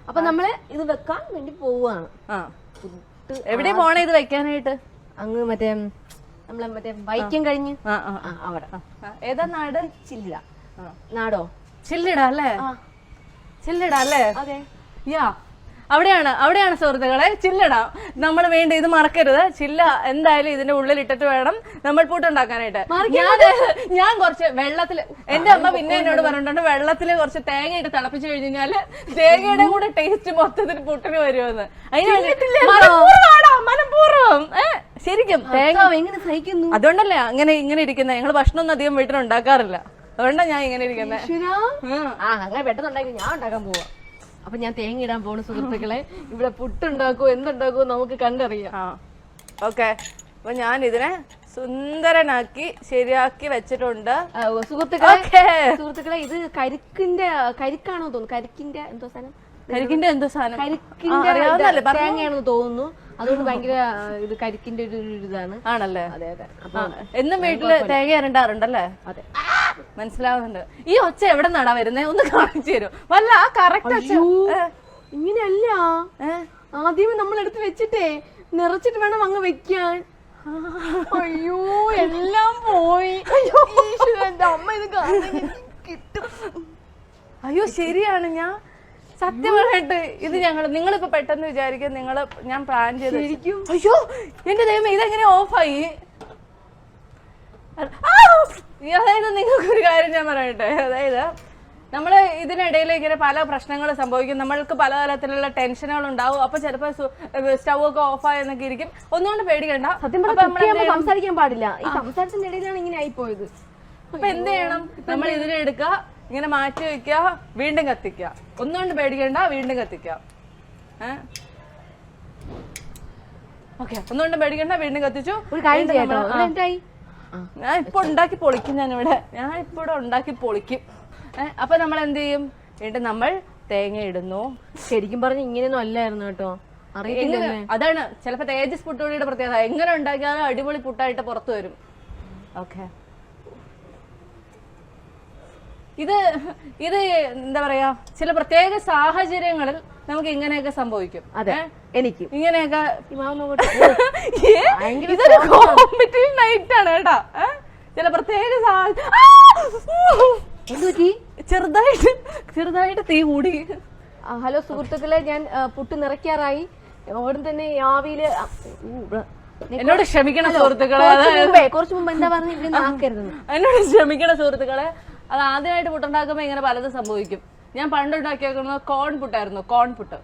അപ്പൊ നമ്മള് ഇത് വെക്കാൻ വേണ്ടി പോവാണ്. എവിടെ പോണേ ഇത് വെക്കാനായിട്ട്? അങ്ങ് മറ്റേ നമ്മളെ മറ്റേ വൈക്കം കഴിഞ്ഞ് അവിടെ. ഏതാ നാട്? ചില്ല. നാടോ? ചില്ലിട അല്ലേ? ചില്ലിട അല്ലേ? അതെ. യാ, അവിടെയാണ് സുഹൃത്തുക്കളെ ചില്ലിട. നമ്മൾ വേണ്ട ഇത് മറക്കരുത്. ചില്ല എന്തായാലും ഇതിന്റെ ഉള്ളിൽ ഇട്ടിട്ട് വേണം നമ്മൾ പുട്ടുണ്ടാക്കാനായിട്ട്. ഞാൻ കുറച്ച് വെള്ളത്തില്, എന്റെ അമ്മ പിന്നെ എന്നോട് പറഞ്ഞിട്ടുണ്ട് വെള്ളത്തില് കുറച്ച് തേങ്ങ ഇട്ട് തിളപ്പിച്ചു കഴിഞ്ഞാല് തേങ്ങയുടെ കൂടെ ടേസ്റ്റ് മൊത്തത്തിൽ പുട്ടിന് വരുമെന്ന്. മനഃപൂർവ്വം ശരിക്കും തേങ്ങ എങ്ങനെ സഹിക്കുന്നു? അതുകൊണ്ടല്ലേ ഇങ്ങനെ ഇരിക്കുന്നത്. ഞങ്ങള് ഭക്ഷണം ഒന്നും അധികം വീട്ടിൽ ഉണ്ടാക്കാറില്ല. അതുകൊണ്ടാ ഞാൻ ഇങ്ങനെ ഇരിക്കുന്നത്. അങ്ങനെ പെട്ടെന്നുണ്ടാക്കി ഞാൻ ഉണ്ടാക്കാൻ പോവാ. അപ്പൊ ഞാൻ തേങ്ങ ഇടാൻ പോണു സുഹൃത്തുക്കളെ. ഇവിടെ പുട്ടുണ്ടാക്കോ എന്തുണ്ടാക്കോ നമുക്ക് കണ്ടറിയാം. ഓക്കെ, അപ്പൊ ഞാൻ ഇതിനെ സുന്ദരനാക്കി ശരിയാക്കി വെച്ചിട്ടുണ്ട് സുഹൃത്തുക്കളെ. ഇത് കരിക്കാണോ തോന്നുന്നു. കരിക്കിന്റെ എന്തോ സാധനം തേങ്ങയാണെന്ന് തോന്നുന്നു. അതുകൊണ്ട് ഭയങ്കര ഇത് കരിക്കിന്റെ ഒരു ഇതാണ്. ആണല്ലേ? അതെ അതെ. എന്നും വീട്ടില് തേങ്ങ ഇരണ്ടാറുണ്ടല്ലേ? അതെ, മനസ്സിലാവുന്നുണ്ട്. ഈ ഒച്ച എവിടെ നടാ വരുന്നേ? ഒന്ന് കാണിച്ചു തരും വല്ല കറക്റ്റ്. ഇങ്ങനെയല്ല, ആദ്യമേ നമ്മൾ എടുത്ത് വെച്ചിട്ടേ നിറച്ചിട്ട് വേണം അങ്ങ് വെക്കാൻ. അയ്യോ, എല്ലാം പോയി. എന്റെ അമ്മ ഇത് കിട്ടും. അയ്യോ ശരിയാണ്. സത്യമായിട്ട് ഇത് നിങ്ങളിപ്പോ പെട്ടെന്ന് വിചാരിക്കും ഞാൻ പ്ലാൻ ചെയ്ത്. അയ്യോ എന്റെ ദൈവം, ഇതെങ്ങനെ ഓഫായി? അതായത് നിങ്ങൾക്കൊരു കാര്യം ഞാൻ പറയട്ടെ. അതായത് നമ്മള് ഇതിനിടയിൽ ഇങ്ങനെ പല പ്രശ്നങ്ങൾ സംഭവിക്കും. നമ്മൾക്ക് പലതരത്തിലുള്ള ടെൻഷനുകൾ ഉണ്ടാവും. അപ്പൊ ചിലപ്പോ സ്റ്റൗ ഒക്കെ ഓഫായെന്നൊക്കെ ഇരിക്കും. ഒന്നുകൊണ്ട് പേടിക്കണ്ട. സംസാരിക്കാൻ പാടില്ല. ഈ സംസാരത്തിന്റെ ഇടയിലാണ് ഇങ്ങനെ ആയിപ്പോയത്. അപ്പൊ എന്ത് ചെയ്യണം? നമ്മൾ ഇതിനെ എടുക്കുക, ഇങ്ങനെ മാറ്റി വെക്കുക, വീണ്ടും കത്തിക്കുക. ഒന്നുകൊണ്ട് പേടിക്കണ്ട, വീണ്ടും കത്തിക്കുക. ഓക്കെ, ഒന്നുകൊണ്ട് പേടിക്കണ്ട, വീണ്ടും കത്തിച്ചു. ഞാൻ ഇപ്പൊ ഉണ്ടാക്കി പൊളിക്കും. ഞാൻ ഇപ്പൊ ഇവിടെ ഉണ്ടാക്കി പൊളിക്കും. അപ്പൊ നമ്മൾ എന്ത് ചെയ്യും? വീണ്ടും നമ്മൾ തേങ്ങ ഇടുന്നു. ശരിക്കും പറഞ്ഞ ഇങ്ങനെയൊന്നും അല്ലായിരുന്നു കേട്ടോ. അറിയില്ല. അതാണ് ചിലപ്പോ തേജസ് പുട്ടുപൊടിയുടെ പ്രത്യേകത. എങ്ങനെ ഉണ്ടാക്കിയാലും അടിപൊളി പുട്ടായിട്ട് പുറത്തു വരും. ഓക്കെ, ഇത് എന്താ പറയാ, ചില പ്രത്യേക സാഹചര്യങ്ങളിൽ നമുക്ക് ഇങ്ങനെയൊക്കെ സംഭവിക്കും. അതെ, എനിക്ക് ഇങ്ങനെയൊക്കെ ഇതൊരു കോമ്പറ്റീഷൻ നൈറ്റ് ആണ് കേട്ടാ. ചില പ്രത്യേക ചെറുതായിട്ട് തീ കൂടി. ഹലോ സുഹൃത്തുക്കളെ, ഞാൻ പുട്ട് നിറയ്ക്കാറായി. ഉടൻ തന്നെ ആവിയില് എന്നോട് ക്ഷമിക്കണം സുഹൃത്തുക്കളെ. കുറച്ചു മുമ്പ് എന്താ പറഞ്ഞു? എന്നോട് ക്ഷമിക്കണം സുഹൃത്തുക്കളെ. അത് ആദ്യമായിട്ട് പുട്ടുണ്ടാക്കുമ്പോ ഇങ്ങനെ പലതും സംഭവിക്കും. ഞാൻ പണ്ടുണ്ടാക്കിയേക്കുന്നത് കോൺ പുട്ടായിരുന്നു. കോൺ പുട്ട്